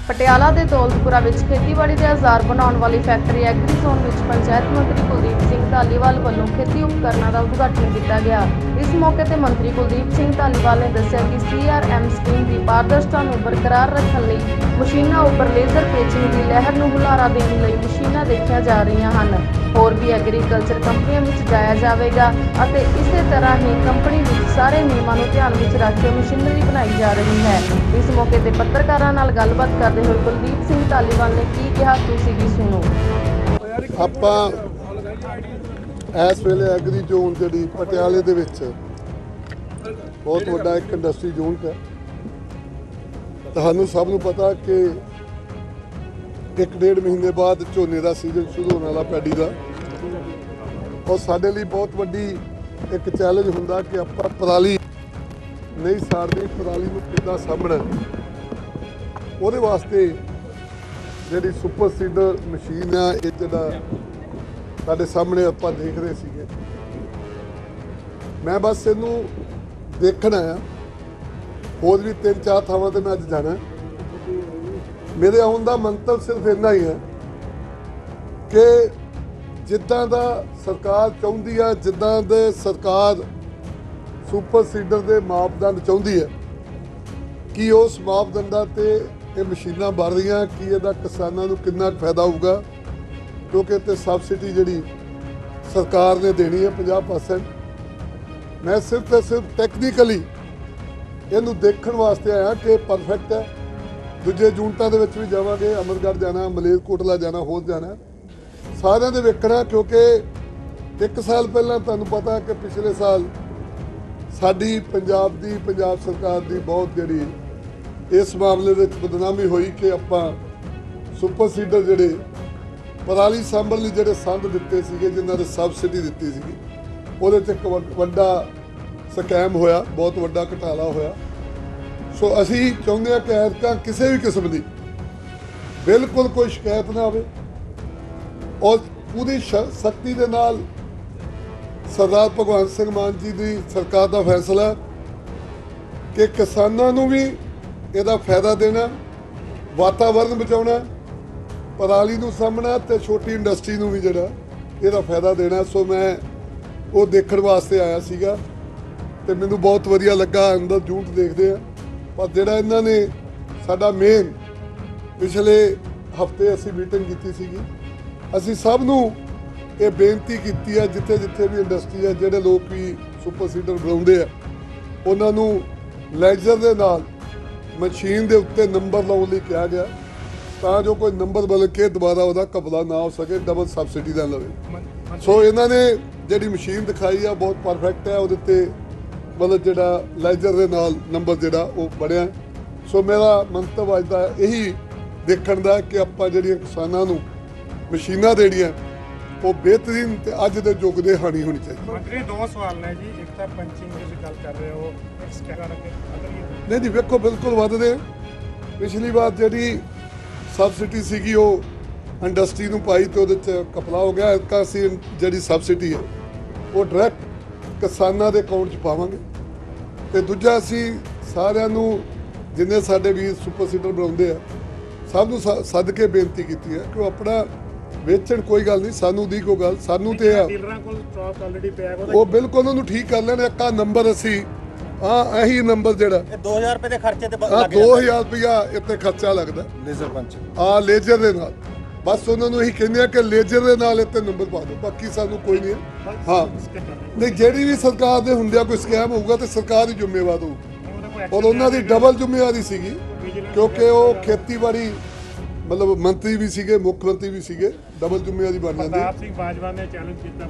ਪਟਿਆਲਾ ਦੇ ਦੌਲਤਪੁਰਾ ਵਿੱਚ ਖੇਤੀਬਾੜੀ ਦੇ ਔਜ਼ਾਰ ਬਣਾਉਣ ਵਾਲੀ ਫੈਕਟਰੀ ਐਗਰੀ ਜ਼ੋਨ ਵਿੱਚ ਪੰਚਾਇਤ ਮੰਤਰੀ ਕੁਲਦੀਪ ਸਿੰਘ ਧਾਲੀਵਾਲ ਵੱਲੋਂ ਖੇਤੀ ਉਪਕਰਨਾਂ ਦਾ ਉਦਘਾਟਨ ਕੀਤਾ ਗਿਆ। ਇਸ ਮੌਕੇ ਤੇ ਮੰਤਰੀ ਕੁਲਦੀਪ ਸਿੰਘ ਧਾਲੀਵਾਲ ਨੇ ਦੱਸਿਆ ਕਿ CRM ਸਕੀਮ ਦੀ ਪਾਰਦਰਸ਼ਤਾ ਨੂੰ ਬਰਕਰਾਰ ਰੱਖਣ ਲਈ ਮਸ਼ੀਨਾਂ ਉੱਪਰ ਲੇਜ਼ਰ ਪੇਚਿੰਗ ਦੀ ਲਹਿਰ ਨੂੰ ਹੁਲਾਰਾ ਦੇਣ ਲਈ ਮਸ਼ੀਨਾਂ ਦੇਖੀਆਂ ਜਾ ਰਹੀਆਂ ਹਨ। ਹੋਰ ਵੀ ਐਗਰੀਕਲਚਰ ਕੰਪਨੀਆਂ ਵਿੱਚ ਜਾਇਆ ਜਾਵੇਗਾ ਅਤੇ ਇਸੇ ਤਰ੍ਹਾਂ ਹੀ ਕੰਪਨੀ ਵਿੱਚ ਸਾਰੇ ਨਿਯਮਾਂ ਨੂੰ ਧਿਆਨ ਵਿੱਚ ਰੱਖ ਕੇ ਮਸ਼ੀਨਰੀ ਬਣਾਈ ਜਾ ਰਹੀ ਹੈ। ਇਸ ਮੌਕੇ ਤੇ ਪੱਤਰਕਾਰਾਂ ਨਾਲ ਗੱਲਬਾਤ ਕਰਦੇ ਹੋਏ ਕੁਲਦੀਪ ਸਿੰਘ ਧਾਲੀਵਾਲ ਨੇ ਕੀ ਕਿਹਾ, ਤੁਸੀਂ ਵੀ ਸੁਣੋ। ਆਪਾਂ ਇਸ ਵੇਲੇ ਐਗਰੀ ਜ਼ੋਨ ਜਿਹੜੀ ਪਟਿਆਲੇ ਦੇ ਵਿੱਚ ਬਹੁਤ ਵੱਡਾ ਇੱਕ ਇੰਡਸਟਰੀ ਜ਼ੋਨ ਹੈ। ਤੁਹਾਨੂੰ ਸਭ ਨੂੰ ਪਤਾ ਕਿ 1.5 ਮਹੀਨੇ ਬਾਅਦ ਝੋਨੇ ਦਾ ਸੀਜ਼ਨ ਸ਼ੁਰੂ ਹੋਣ ਵਾਲਾ ਪੈਡੀ ਦਾ, ਔਰ ਸਾਡੇ ਲਈ ਬਹੁਤ ਵੱਡੀ ਇੱਕ ਚੈਲੰਜ ਹੁੰਦਾ ਕਿ ਆਪਾਂ ਪਰਾਲੀ ਨਹੀਂ ਸਾੜਨੀ, ਪਰਾਲੀ ਨੂੰ ਕਿੱਦਾਂ ਸਾਂਭਣਾ। ਉਹਦੇ ਵਾਸਤੇ ਜਿਹੜੀ ਸੁਪਰ ਸੀਡਰ ਮਸ਼ੀਨ ਆ, ਇਹ ਜਿਹੜਾ ਸਾਡੇ ਸਾਹਮਣੇ ਆਪਾਂ ਦੇਖ ਰਹੇ ਸੀਗੇ, ਮੈਂ ਬਸ ਇਹਨੂੰ ਦੇਖਣ ਆਇਆ। ਹੋਰ ਵੀ 3-4 ਥਾਵਾਂ ਤੇ ਮੈਂ ਅੱਜ ਜਾਣਾ। ਮੇਰੇ ਆਉਣ ਦਾ ਮੰਤਵ ਸਿਰਫ ਇੰਨਾ ਹੀ ਹੈ ਕਿ ਜਿੱਦਾਂ ਦਾ ਸਰਕਾਰ ਚਾਹੁੰਦੀ ਹੈ, ਜਿੱਦਾਂ ਦੇ ਸਰਕਾਰ ਸੁਪਰ ਸੀਡਰ ਦੇ ਮਾਪਦੰਡ ਚਾਹੁੰਦੀ ਹੈ, ਕਿ ਉਸ ਮਾਪਦੰਡਾਂ ਤੇ ਇਹ ਮਸ਼ੀਨਾਂ ਬਣ ਰਹੀਆਂ, ਕਿ ਇਹਦਾ ਕਿਸਾਨਾਂ ਨੂੰ ਕਿੰਨਾ ਫਾਇਦਾ ਹੋਊਗਾ, ਕਿਉਂਕਿ ਇੱਥੇ ਸਬਸਿਡੀ ਜਿਹੜੀ ਸਰਕਾਰ ਨੇ ਦੇਣੀ ਹੈ 50%। ਮੈਂ ਸਿਰਫ ਤੇ ਸਿਰਫ ਟੈਕਨੀਕਲੀ ਇਹਨੂੰ ਦੇਖਣ ਵਾਸਤੇ ਆਇਆ ਕਿ ਪਰਫੈਕਟ ਹੈ। ਦੂਜੇ ਯੂਨਿਟਾਂ ਦੇ ਵਿੱਚ ਵੀ ਜਾਵਾਂਗੇ, ਅਮਰਗੜ੍ਹ ਜਾਣਾ, ਮਲੇਰਕੋਟਲਾ ਜਾਣਾ, ਹੋਰ ਜਾਣਾ, ਸਾਰਿਆਂ ਦੇ ਵੇਖਣਾ। ਕਿਉਂਕਿ 1 ਸਾਲ ਪਹਿਲਾਂ ਤੁਹਾਨੂੰ ਪਤਾ ਕਿ ਪਿਛਲੇ ਸਾਲ ਸਾਡੀ ਪੰਜਾਬ ਸਰਕਾਰ ਦੀ ਬਹੁਤ ਜਿਹੜੀ ਇਸ ਮਾਮਲੇ ਵਿੱਚ ਬਦਨਾਮੀ ਹੋਈ ਕਿ ਆਪਾਂ ਸੁਪਰ ਸੀਡਰ ਜਿਹੜੇ ਪਰਾਲੀ ਸਾਂਭਣ ਲਈ ਜਿਹੜੇ ਸੰਦ ਦਿੱਤੇ ਸੀਗੇ, ਜਿਨ੍ਹਾਂ ਦੇ ਸਬਸਿਡੀ ਦਿੱਤੀ ਸੀਗੀ, ਉਹਦੇ 'ਚ ਇੱਕ ਵੱਡਾ ਸਕੈਮ ਹੋਇਆ, ਬਹੁਤ ਵੱਡਾ ਘੁਟਾਲਾ ਹੋਇਆ। ਸੋ ਅਸੀਂ ਚਾਹੁੰਦੇ ਹਾਂ ਕਿ ਐਤਕਾਂ ਕਿਸੇ ਵੀ ਕਿਸਮ ਦੀ ਬਿਲਕੁਲ ਕੋਈ ਸ਼ਿਕਾਇਤ ਨਾ ਆਵੇ, ਔਰ ਪੂਰੀ ਸਖਤੀ ਦੇ ਨਾਲ ਸਰਦਾਰ ਭਗਵੰਤ ਸਿੰਘ ਮਾਨ ਜੀ ਦੀ ਸਰਕਾਰ ਦਾ ਫੈਸਲਾ ਕਿ ਕਿਸਾਨਾਂ ਨੂੰ ਵੀ ਇਹਦਾ ਫਾਇਦਾ ਦੇਣਾ, ਵਾਤਾਵਰਨ ਬਚਾਉਣਾ, ਪਰਾਲੀ ਨੂੰ ਸਾਂਭਣਾ ਤੇ ਛੋਟੀ ਇੰਡਸਟਰੀ ਨੂੰ ਵੀ ਜਿਹੜਾ ਇਹਦਾ ਫਾਇਦਾ ਦੇਣਾ। ਸੋ ਮੈਂ ਉਹ ਦੇਖਣ ਵਾਸਤੇ ਆਇਆ ਸੀਗਾ ਤੇ ਮੈਨੂੰ ਬਹੁਤ ਵਧੀਆ ਲੱਗਾ। ਅੰਦਰ ਯੂਨਿਟ ਦੇਖਦੇ ਆ, ਪਰ ਜਿਹੜਾ ਇਹਨਾਂ ਨੇ ਸਾਡਾ ਮੇਨ ਪਿਛਲੇ ਹਫਤੇ ਅਸੀਂ ਮੀਟਿੰਗ ਕੀਤੀ ਸੀਗੀ, ਅਸੀਂ ਸਭ ਨੂੰ ਇਹ ਬੇਨਤੀ ਕੀਤੀ ਹੈ, ਜਿੱਥੇ ਜਿੱਥੇ ਵੀ ਇੰਡਸਟਰੀ ਹੈ, ਜਿਹੜੇ ਲੋਕ ਵੀ ਸੁਪਰ ਸੀਡਰ ਬਣਾਉਂਦੇ ਆ, ਉਹਨਾਂ ਨੂੰ ਲੈਜਰ ਦੇ ਨਾਲ ਮਸ਼ੀਨ ਦੇ ਉੱਤੇ ਨੰਬਰ ਲਾਉਣ ਲਈ ਕਿਹਾ ਗਿਆ, ਤਾਂ ਜੋ ਕੋਈ ਨੰਬਰ ਬਦਲ ਕੇ ਦੁਬਾਰਾ ਉਹਦਾ ਕਬਜ਼ਾ ਨਾ ਹੋ ਸਕੇ, ਡਬਲ ਸਬਸਿਡੀ ਨਾ ਲਵੇ। ਸੋ ਇਹਨਾਂ ਨੇ ਜਿਹੜੀ ਮਸ਼ੀਨ ਦਿਖਾਈ ਆ ਬਹੁਤ ਪਰਫੈਕਟ ਹੈ। ਉਹਦੇ ਉੱਤੇ ਮਤਲਬ ਜਿਹੜਾ ਲੈਜਰ ਦੇ ਨਾਲ ਨੰਬਰ ਜਿਹੜਾ ਉਹ ਬਣਿਆ। ਸੋ ਮੇਰਾ ਮੰਤਵ ਅੱਜ ਦਾ ਇਹੀ ਦੇਖਣ ਦਾ ਕਿ ਆਪਾਂ ਜਿਹੜੀਆਂ ਕਿਸਾਨਾਂ ਨੂੰ ਮਸ਼ੀਨਾਂ ਦੇਣੀਆਂ ਉਹ ਬਿਹਤਰੀਨ ਤੇ ਅੱਜ ਦੇ ਯੁੱਗ ਦੇ ਹਾਣੀ ਹੋਣੀ ਚਾਹੀਦੀ। ਮੰਤਰੀ 2 ਸਵਾਲ ਨੇ ਜੀ, ਇੱਕ ਤਾਂ ਪੰਚਿੰਗ ਦੀ ਗੱਲ ਕਰ ਰਹੇ ਹੋ, ਨਹੀਂ ਜੀ, ਵੇਖੋ ਬਿਲਕੁਲ ਵੱਧਦੇ। ਪਿਛਲੀ ਵਾਰ ਜਿਹੜੀ ਸਬਸਿਡੀ ਸੀਗੀ ਉਹ ਇੰਡਸਟਰੀ ਨੂੰ ਪਾਈ ਤੇ ਉਹਦੇ 'ਚ ਕਪਲਾ ਹੋ ਗਿਆ। ਇੱਕ ਅਸੀਂ ਜਿਹੜੀ ਸਬਸਿਡੀ ਹੈ ਉਹ ਡਾਇਰੈਕਟ ਕਿਸਾਨਾਂ ਦੇ ਅਕਾਊਂਟ 'ਚ ਪਾਵਾਂਗੇ। ਤੇ ਦੂਜਾ ਅਸੀਂ ਸਾਰਿਆਂ ਨੂੰ ਜਿੰਨੇ ਸਾਡੇ ਵੀਰ ਸੁਪਰ ਸੀਡਰ ਬਣਾਉਂਦੇ ਆ, ਸਭ ਨੂੰ ਸੱਦ ਕੇ ਬੇਨਤੀ ਕੀਤੀ ਹੈ ਕਿ ਉਹ ਆਪਣਾ ਵੇਚਣ, ਕੋਈ ਗੱਲ ਨਹੀਂ, ਸਾਨੂੰ ਦੀ ਕੋਈ ਗੱਲ, ਸਾਨੂੰ ਤੇ ਆ ਉਹ ਬਿਲਕੁਲ ਉਹਨੂੰ ਠੀਕ ਕਰ ਲੈਣ। ਇੱਕ ਨੰਬਰ ਅਸੀਂ ਇਹੀ ਨੰਬਰ ਜਿਹੜਾ 2000 ਰੁਪਏ ਦੇ ਖਰਚੇ ਤੇ 2000 ਰੁਪਇਆ ਇੱਥੇ ਖਰਚਾ ਲੱਗਦਾ ਲੇਜ਼ਰ ਪੰਚ, ਲੇਜ਼ਰ ਦੇ ਨਾਲ। ਬਸ ਉਹਨਾਂ ਨੂੰ ਇਹੀ ਕਹਿੰਦੇ ਆ ਕਿ ਲੇਜ਼ਰ ਦੇ ਨਾਲ ਇੱਥੇ ਨੰਬਰ ਪਾ ਦਿਓ, ਬਾਕੀ ਸਾਨੂੰ ਕੋਈ ਨਹੀਂ ਹੈ। ਹਾਂ, ਨਹੀਂ, ਜਿਹੜੀ ਵੀ ਸਰਕਾਰ ਦੇ ਹੁੰਦਿਆਂ ਕੋਈ ਸਕੈਮ ਹੋਊਗਾ ਤੇ ਸਰਕਾਰ ਹੀ ਜ਼ਿੰਮੇਵਾਰ ਹੋਊ, ਔਰ ਉਹਨਾਂ ਦੀ ਡਬਲ ਜ਼ਿੰਮੇਵਾਰੀ ਸੀਗੀ ਕਿਉਂਕਿ ਉਹ ਖੇਤੀਬਾੜੀ ਮਤਲਬ ਮੰਤਰੀ ਵੀ ਸੀਗੇ, ਮੁੱਖ ਮੰਤਰੀ ਵੀ ਸੀਗੇ, ਡਬਲ ਜ਼ਿੰਮੇਵਾਰੀ ਬਣ ਜਾਂਦੀ। ਪ੍ਰਤਾਪ ਸਿੰਘ ਬਾਜਵਾ ਨੇ ਚੈਲੰਜ ਕੀਤਾ,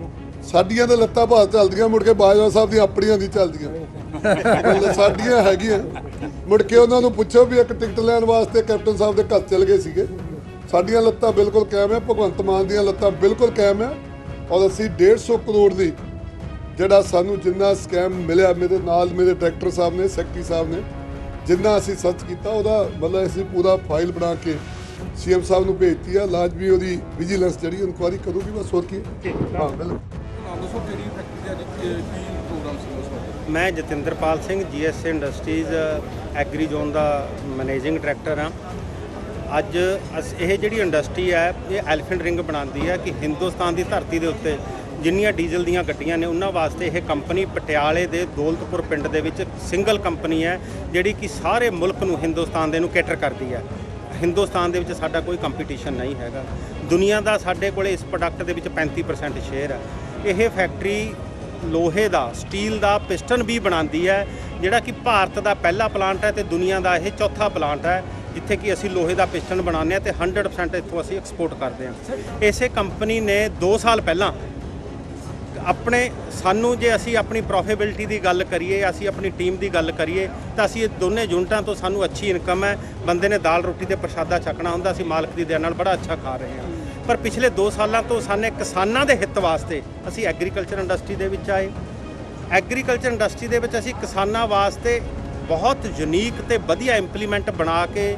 ਸਾਡੀਆਂ ਤਾਂ ਲੱਤਾਂ ਭਾਰ ਚੱਲਦੀਆਂ, ਮੁੜ ਕੇ ਬਾਜਵਾ ਸਾਹਿਬ ਦੀਆਂ ਆਪਣੀਆਂ ਨਹੀਂ ਚੱਲਦੀਆਂ, ਸਾਡੀਆਂ ਹੈਗੀਆਂ। ਮੁੜ ਕੇ ਉਹਨਾਂ ਨੂੰ ਪੁੱਛੋ ਵੀ ਇੱਕ ਟਿਕਟ ਲੈਣ ਵਾਸਤੇ ਕੈਪਟਨ ਸਾਹਿਬ ਦੇ ਘਰ ਚਲ ਗਏ ਸੀਗੇ। ਸਾਡੀਆਂ ਲੱਤਾਂ ਬਿਲਕੁਲ ਕਾਇਮ ਹੈ, ਭਗਵੰਤ ਮਾਨ ਦੀਆਂ ਲੱਤਾਂ ਬਿਲਕੁਲ ਕਾਇਮ ਹੈ, ਔਰ ਅਸੀਂ 150 ਕਰੋੜ ਦੀ ਜਿਹੜਾ ਸਾਨੂੰ ਜਿੰਨਾ ਸਕੈਮ ਮਿਲਿਆ, ਮੇਰੇ ਨਾਲ ਮੇਰੇ ਡਾਇਰੈਕਟਰ ਸਾਹਿਬ ਨੇ, ਸੈਕਟਰੀ ਸਾਹਿਬ ਨੇ, ਜਿੰਨਾ ਅਸੀਂ ਸਰਚ ਕੀਤਾ, ਉਹਦਾ ਮਤਲਬ ਅਸੀਂ ਪੂਰਾ ਫਾਈਲ ਬਣਾ ਕੇ CM ਸਾਹਿਬ ਨੂੰ ਭੇਜਤੀ ਆ। ਲਾਜ਼ਮੀ ਉਹਦੀ ਵਿਜੀਲੈਂਸ ਜਿਹੜੀ ਇਨਕੁਆਇਰੀ ਕਰੂਗੀ, ਬਸ ਹੋਰ ਕੀ। ਹਾਂ, ਬਿਲਕੁਲ। मैं Jatinderpal Singh GSA industries agri zone का मैनेजिंग डायरैक्टर हाँ। ਅੱਜ ਇਹ ਜਿਹੜੀ ਇੰਡਸਟਰੀ ਹੈ ਇਹ ਐਲੀਫੈਂਟ ਰਿੰਗ ਬਣਾਉਂਦੀ ਹੈ ਕਿ ਹਿੰਦੁਸਤਾਨ ਦੀ ਧਰਤੀ ਦੇ ਉੱਤੇ ਜਿੰਨੀਆਂ ਡੀਜ਼ਲ ਦੀਆਂ ਗੱਡੀਆਂ ਨੇ ਉਹਨਾਂ ਵਾਸਤੇ ਇਹ ਕੰਪਨੀ ਪਟਿਆਲੇ ਦੇ ਦੌਲਤਪੁਰ ਪਿੰਡ ਦੇ ਵਿੱਚ ਸਿੰਗਲ ਕੰਪਨੀ ਹੈ ਜਿਹੜੀ ਕਿ ਸਾਰੇ ਮੁਲਕ ਨੂੰ ਹਿੰਦੁਸਤਾਨ ਦੇ ਨੂੰ ਕੇਟਰ ਕਰਦੀ ਹੈ। ਹਿੰਦੁਸਤਾਨ ਦੇ ਵਿੱਚ ਸਾਡਾ ਕੋਈ ਕੰਪੀਟੀਸ਼ਨ ਨਹੀਂ ਹੈਗਾ। ਦੁਨੀਆ ਦਾ ਸਾਡੇ ਕੋਲੇ ਇਸ ਪ੍ਰੋਡਕਟ ਦੇ ਵਿੱਚ 35% ਸ਼ੇਅਰ ਹੈ। ਇਹ ਫੈਕਟਰੀ ਲੋਹੇ ਦਾ, ਸਟੀਲ ਦਾ ਪਿਸਟਨ ਵੀ ਬਣਾਉਂਦੀ ਹੈ ਜਿਹੜਾ ਕਿ ਭਾਰਤ ਦਾ ਪਹਿਲਾ ਪਲਾਂਟ ਹੈ ਤੇ ਦੁਨੀਆ ਦਾ ਇਹ ਚੌਥਾ ਪਲਾਂਟ ਹੈ ਜਿੱਥੇ ਕਿ ਅਸੀਂ ਲੋਹੇ ਦਾ ਪਿਸਟਨ ਬਣਾਉਂਦੇ ਹਾਂ ਤੇ 100% ਇੱਥੋਂ ਅਸੀਂ ਐਕਸਪੋਰਟ ਕਰਦੇ ਹਾਂ। ਇਸੇ ਕੰਪਨੀ ਨੇ 2 ਸਾਲ ਪਹਿਲਾਂ ਸਾਨੂੰ ਜੇ ਅਸੀਂ ਆਪਣੀ ਪ੍ਰੋਫਿਟੇਬਿਲਿਟੀ ਦੀ ਗੱਲ ਕਰੀਏ, ਅਸੀਂ ਆਪਣੀ ਟੀਮ ਦੀ ਗੱਲ ਕਰੀਏ ਤਾਂ ਅਸੀਂ ਇਹ ਦੋਨੇ ਯੂਨਿਟਾਂ ਤੋਂ ਸਾਨੂੰ ਅੱਛੀ ਇਨਕਮ ਹੈ। ਬੰਦੇ ਨੇ ਦਾਲ ਰੋਟੀ ਤੇ ਪ੍ਰਸ਼ਾਦਾ ਛਕਣਾ ਹੁੰਦਾ, ਅਸੀਂ ਮਾਲਕ ਦੀ ਦਇਆ ਨਾਲ ਬੜਾ ਅੱਛਾ ਖਾ ਰਹੇ ਹਾਂ। ਪਰ ਪਿਛਲੇ 2 ਸਾਲਾਂ ਤੋਂ ਸਾਨੇ ਕਿਸਾਨਾਂ ਦੇ ਹਿੱਤ ਵਾਸਤੇ ਅਸੀਂ ਐਗਰੀਕਲਚਰ ਇੰਡਸਟਰੀ ਦੇ ਵਿੱਚ ਆਏ। ਐਗਰੀਕਲਚਰ ਇੰਡਸਟਰੀ ਦੇ ਵਿੱਚ ਅਸੀਂ ਕਿਸਾਨਾਂ ਵਾਸਤੇ ਬਹੁਤ ਯੂਨੀਕ ਤੇ ਵਧੀਆ ਇੰਪਲੀਮੈਂਟ ਬਣਾ ਕੇ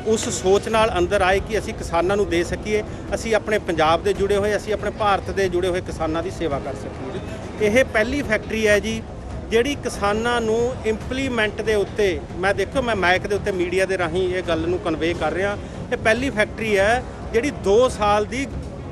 ਉਸ ਸੋਚ ਨਾਲ ਅੰਦਰ ਆਏ ਕਿ ਅਸੀਂ ਕਿਸਾਨਾਂ ਨੂੰ ਦੇ ਸਕੀਏ, ਅਸੀਂ ਆਪਣੇ ਪੰਜਾਬ ਦੇ ਜੁੜੇ ਹੋਏ, ਅਸੀਂ ਆਪਣੇ ਭਾਰਤ ਦੇ ਜੁੜੇ ਹੋਏ ਕਿਸਾਨਾਂ ਦੀ ਸੇਵਾ ਕਰ ਸਕੀਏ। ਇਹ ਪਹਿਲੀ ਫੈਕਟਰੀ ਹੈ ਜੀ ਜਿਹੜੀ ਕਿਸਾਨਾਂ ਨੂੰ ਇੰਪਲੀਮੈਂਟ ਦੇ ਉੱਤੇ, ਮੈਂ ਦੇਖੋ ਮੈਂ ਮਾਈਕ ਦੇ ਉੱਤੇ ਮੀਡੀਆ ਦੇ ਰਾਹੀਂ ਇਹ ਗੱਲ ਨੂੰ ਕਨਵੇ ਕਰ ਰਿਹਾ, ਇਹ ਪਹਿਲੀ ਫੈਕਟਰੀ ਹੈ ਜਿਹੜੀ 2 ਸਾਲ ਦੀ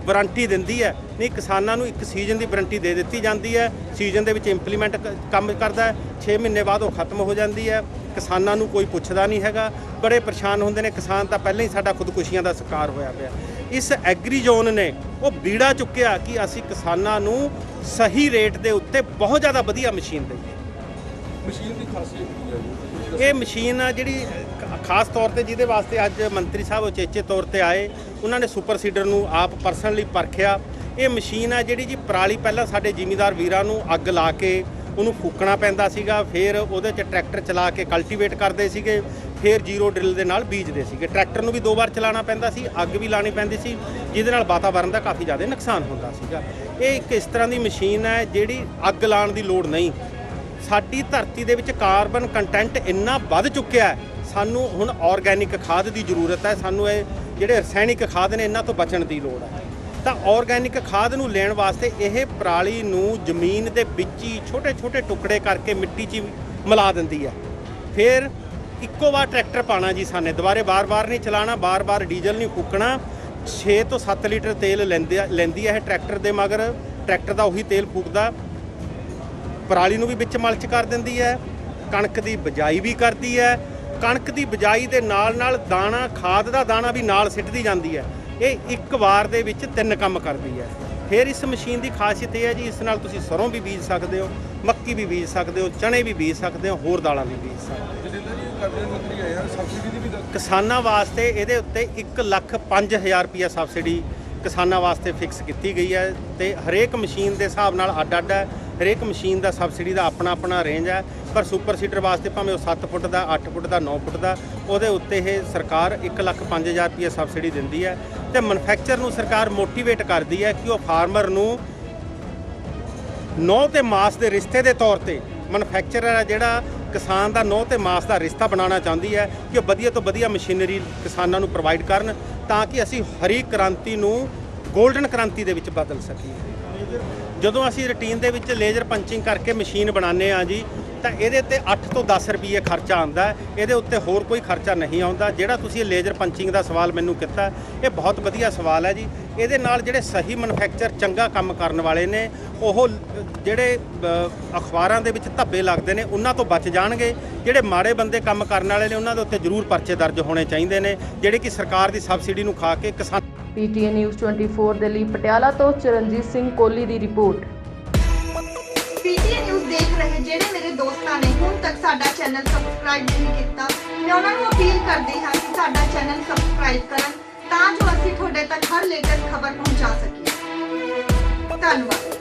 ਵਾਰੰਟੀ ਦਿੰਦੀ ਹੈ। ਨਹੀਂ, ਕਿਸਾਨਾਂ ਨੂੰ 1 ਸੀਜ਼ਨ ਦੀ ਵਾਰੰਟੀ ਦੇ ਦਿੱਤੀ ਜਾਂਦੀ ਹੈ, ਸੀਜ਼ਨ ਦੇ ਵਿੱਚ ਇੰਪਲੀਮੈਂਟ ਕੰਮ ਕਰਦਾ ਹੈ, 6 ਮਹੀਨੇ ਬਾਅਦ ਉਹ ਖਤਮ ਹੋ ਜਾਂਦੀ ਹੈ। ਕਿਸਾਨਾਂ ਨੂੰ ਕੋਈ ਪੁੱਛਦਾ ਨਹੀਂ ਹੈਗਾ, ਬੜੇ ਪਰੇਸ਼ਾਨ ਹੁੰਦੇ ਨੇ ਕਿਸਾਨ, ਤਾਂ ਪਹਿਲਾਂ ਹੀ ਸਾਡਾ ਖੁਦਕੁਸ਼ੀਆਂ ਦਾ ਸ਼ਿਕਾਰ ਹੋਇਆ ਪਿਆ। ਇਸ ਐਗਰੀ ਜ਼ੋਨ ਨੇ ਉਹ ਬੀੜਾ ਚੁੱਕਿਆ ਕਿ ਅਸੀਂ ਕਿਸਾਨਾਂ ਨੂੰ ਸਹੀ ਰੇਟ ਦੇ ਉੱਤੇ ਬਹੁਤ ਜ਼ਿਆਦਾ ਵਧੀਆ ਮਸ਼ੀਨ ਦਈਏ। ਮਸ਼ੀਨ ਦੀ ਖਾਸੀਅਤ ਕੀ ਹੈ ਜੀ? ਇਹ ਮਸ਼ੀਨ ਆ ਜਿਹੜੀ ਖਾਸ ਤੌਰ ਤੇ ਜਿਹਦੇ ਵਾਸਤੇ ਅੱਜ ਮੰਤਰੀ ਸਾਹਿਬ ਉਚੇਚੇ ਤੌਰ ਤੇ ਆਏ, ਉਹਨਾਂ ਨੇ ਸੁਪਰ ਸੀਡਰ ਨੂੰ ਆਪ ਪਰਸਨਲੀ ਪਰਖਿਆ। ਇਹ ਮਸ਼ੀਨ ਆ ਜਿਹੜੀ ਜੀ ਪਰਾਲੀ ਪਹਿਲਾਂ ਸਾਡੇ ਜ਼ਿਮੀਂਦਾਰ ਵੀਰਾਂ ਨੂੰ ਅੱਗ ਲਾ ਕੇ ਉਹਨੂੰ ਫੂਕਣਾ ਪੈਂਦਾ ਸੀਗਾ, ਫਿਰ ਉਹਦੇ 'ਚ ਟਰੈਕਟਰ ਚਲਾ ਕੇ ਕਲਟੀਵੇਟ ਕਰਦੇ ਸੀਗੇ, ਫਿਰ ਜ਼ੀਰੋ ਡਰਿਲ ਦੇ ਨਾਲ ਬੀਜਦੇ ਸੀਗੇ। ਟਰੈਕਟਰ ਨੂੰ ਵੀ 2 ਵਾਰ ਚਲਾਉਣਾ ਪੈਂਦਾ ਸੀ, ਅੱਗ ਵੀ ਲਾਣੀ ਪੈਂਦੀ ਸੀ, ਜਿਹਦੇ ਨਾਲ ਵਾਤਾਵਰਣ ਦਾ ਕਾਫੀ ਜ਼ਿਆਦਾ ਨੁਕਸਾਨ ਹੁੰਦਾ ਸੀਗਾ। ਇਹ ਇੱਕ ਇਸ ਤਰ੍ਹਾਂ ਦੀ ਮਸ਼ੀਨ ਹੈ ਜਿਹੜੀ ਅੱਗ ਲਾਉਣ ਦੀ ਲੋੜ ਨਹੀਂ। ਸਾਡੀ ਧਰਤੀ ਦੇ ਵਿੱਚ ਕਾਰਬਨ ਕੰਟੈਂਟ ਇੰਨਾ ਵੱਧ ਚੁੱਕਿਆ ਹੈ, ਸਾਨੂੰ ਹੁਣ ਆਰਗੈਨਿਕ ਖਾਦ ਦੀ ਜ਼ਰੂਰਤ ਹੈ। ਸਾਨੂੰ ਇਹ ਜਿਹੜੇ ਰਸਾਇਣਿਕ ਖਾਦ ਨੇ ਇਹਨਾਂ ਤੋਂ ਬਚਣ ਦੀ ਲੋੜ ਹੈ। ਤਾਂ ਆਰਗੈਨਿਕ ਖਾਦ ਨੂੰ ਲੈਣ ਵਾਸਤੇ ਇਹ ਪਰਾਲੀ ਨੂੰ ਜ਼ਮੀਨ ਦੇ ਵਿੱਚ ਹੀ ਛੋਟੇ-ਛੋਟੇ ਟੁਕੜੇ ਕਰਕੇ ਮਿੱਟੀ 'ਚ ਮਿਲਾ ਦਿੰਦੀ ਹੈ। ਫਿਰ ਇੱਕੋ ਵਾਰ ਟਰੈਕਟਰ ਪਾਣਾ ਜੀ, ਸਾਨੇ ਦੁਬਾਰੇ ਬਾਰ-ਬਾਰ ਨਹੀਂ ਚਲਾਣਾ, ਬਾਰ-ਬਾਰ ਡੀਜ਼ਲ ਨਹੀਂ ਫੂਕਣਾ। 6 ਤੋਂ 7 ਲੀਟਰ ਤੇਲ ਲੈਂਦੀ ਹੈ ਇਹ ਟਰੈਕਟਰ ਦੇ ਮਗਰ, ਟਰੈਕਟਰ ਦਾ ਉਹੀ ਤੇਲ ਫੂਕਦਾ। ਪਰਾਲੀ ਨੂੰ ਵੀ ਵਿੱਚ ਮਲਚ ਕਰ ਦਿੰਦੀ ਹੈ, ਕਣਕ ਦੀ ਬਿਜਾਈ ਵੀ ਕਰਦੀ ਹੈ। ਕਣਕ ਦੀ ਬਿਜਾਈ ਦੇ ਨਾਲ-ਨਾਲ ਦਾਣਾ, ਖਾਦ ਦਾ ਦਾਣਾ ਵੀ ਨਾਲ ਸਿੱਟਦੀ ਜਾਂਦੀ ਹੈ। ਇਹ ਇੱਕ ਵਾਰ ਦੇ ਵਿੱਚ 3 ਕੰਮ ਕਰਦੀ ਹੈ। ਫਿਰ ਇਸ ਮਸ਼ੀਨ ਦੀ ਖਾਸੀਅਤ ਇਹ ਹੈ ਜੀ, ਇਸ ਨਾਲ ਤੁਸੀਂ ਸਰੋਂ ਵੀ ਬੀਜ ਸਕਦੇ ਹੋ, ਮੱਕੀ ਵੀ ਬੀਜ ਸਕਦੇ ਹੋ, ਚਣੇ ਵੀ ਬੀਜ ਸਕਦੇ ਹੋ, ਹੋਰ ਦਾਲਾਂ ਵੀ ਬੀਜ ਸਕਦੇ ਹੋ। ਕਿਸਾਨਾਂ ਵਾਸਤੇ ਇਹਦੇ ਉੱਤੇ 1,05,000 ਰੁਪਇਆ ਸਬਸਿਡੀ ਕਿਸਾਨਾਂ ਵਾਸਤੇ ਫਿਕਸ ਕੀਤੀ ਗਈ ਹੈ ਤੇ ਹਰੇਕ ਮਸ਼ੀਨ ਦੇ ਹਿਸਾਬ ਨਾਲ ਅੱਡ-ਅੱਡ ਹੈ। ਹਰੇਕ ਮਸ਼ੀਨ ਦਾ ਸਬਸਿਡੀ ਦਾ ਆਪਣਾ ਰੇਂਜ ਹੈ। ਪਰ ਸੁਪਰ ਸੀਡਰ ਵਾਸਤੇ ਭਾਵੇਂ ਉਹ 7 ਫੁੱਟ ਦਾ, 8 ਫੁੱਟ ਦਾ, 9 ਫੁੱਟ ਦਾ, ਉਹਦੇ ਉੱਤੇ ਇਹ ਸਰਕਾਰ 1,05,000 ਰੁਪਇਆ ਸਬਸਿਡੀ ਦਿੰਦੀ ਹੈ ਤੇ ਮੈਨੂਫੈਕਚਰ ਨੂੰ ਸਰਕਾਰ ਮੋਟੀਵੇਟ ਕਰਦੀ ਹੈ ਕਿ ਉਹ ਫਾਰਮਰ ਨੂੰ ਨਹੁੰ ਤੇ ਮਾਸ ਦੇ ਰਿਸ਼ਤੇ ਦੇ ਤੌਰ ਤੇ, ਮੈਨੂਫੈਕਚਰਰ ਹੈ ਜਿਹੜਾ ਕਿਸਾਨ ਦਾ ਨਹੁੰ ਤੇ ਮਾਸ ਦਾ ਰਿਸ਼ਤਾ ਬਣਾਉਣਾ ਚਾਹੁੰਦੀ ਹੈ ਕਿ ਉਹ ਵਧੀਆ ਤੋਂ ਵਧੀਆ ਮਸ਼ੀਨਰੀ ਕਿਸਾਨਾਂ ਨੂੰ ਪ੍ਰੋਵਾਈਡ ਕਰਨ ਤਾਂ ਕਿ ਅਸੀਂ ਹਰੀ ਕ੍ਰਾਂਤੀ ਨੂੰ ਗੋਲਡਨ ਕ੍ਰਾਂਤੀ ਦੇ ਵਿੱਚ ਬਦਲ ਸਕੀਏ। ਜਦੋਂ ਅਸੀਂ ਰੂਟੀਨ ਦੇ ਵਿੱਚ ਲੇਜ਼ਰ ਪੰਚਿੰਗ ਕਰਕੇ ਮਸ਼ੀਨ ਬਣਾਉਂਦੇ ਹਾਂ ਜੀ, ਤਾਂ ਇਹਦੇ ਤੇ 8 ਤੋਂ 10 ਰੁਪਏ ਖਰਚਾ ਆਉਂਦਾ, ਇਹਦੇ ਉੱਤੇ ਹੋਰ ਕੋਈ ਖਰਚਾ ਨਹੀਂ ਆਉਂਦਾ। ਜਿਹੜਾ ਤੁਸੀਂ ਇਹ ਲੇਜ਼ਰ ਪੰਚਿੰਗ ਦਾ ਸਵਾਲ ਮੈਨੂੰ ਕੀਤਾ, ਇਹ ਬਹੁਤ ਵਧੀਆ ਸਵਾਲ ਹੈ ਜੀ। ਇਹਦੇ ਨਾਲ ਜਿਹੜੇ ਸਹੀ ਮੈਨੂਫੈਕਚਰ, ਚੰਗਾ ਕੰਮ ਕਰਨ ਵਾਲੇ ਨੇ, ਉਹ ਜਿਹੜੇ ਅਖਬਾਰਾਂ ਦੇ ਵਿੱਚ ਧੱਬੇ ਲੱਗਦੇ ਨੇ ਉਹਨਾਂ ਤੋਂ ਬਚ ਜਾਣਗੇ। ਜਿਹੜੇ ਮਾੜੇ ਬੰਦੇ ਕੰਮ ਕਰਨ ਵਾਲੇ ਨੇ ਉਹਨਾਂ ਦੇ ਉੱਤੇ ਜ਼ਰੂਰ ਪਰਚੇ ਦਰਜ ਹੋਣੇ ਚਾਹੀਦੇ ਨੇ, ਜਿਹੜੇ ਕਿ ਸਰਕਾਰ ਦੀ ਸਬਸਿਡੀ ਨੂੰ ਖਾ ਕੇ ਕਿਸਾਨ। PTN ਨਿਊਜ਼ 24 ਦੇ ਲਈ ਪਟਿਆਲਾ ਤੋਂ ਚਰਨਜੀਤ ਸਿੰਘ ਕੋਹਲੀ ਦੀ ਰਿਪੋਰਟ। PTN ਨਿਊਜ਼ ਦੇਖ ਰਹੇ ਜਿਹੜੇ ਮੇਰੇ ਦੋਸਤਾਂ ਨੇ ਹੁਣ ਤੱਕ ਸਾਡਾ ਚੈਨਲ ਸਬਸਕ੍ਰਾਈਬ ਨਹੀਂ ਕੀਤਾ, ਮੈਂ ਉਹਨਾਂ ਨੂੰ ਅਪੀਲ ਕਰਦੀ ਹਾਂ ਕਿ ਸਾਡਾ ਚੈਨਲ ਸਬਸਕ੍ਰਾਈਬ ਕਰਨ ਤਾਂ ਜੋ ਅਸੀਂ ਤੁਹਾਡੇ ਤੱਕ ਹਰ ਲੇਟੈਸਟ ਖਬਰ ਪਹੁੰਚਾ ਸਕੀਏ। ਧੰਨਵਾਦ।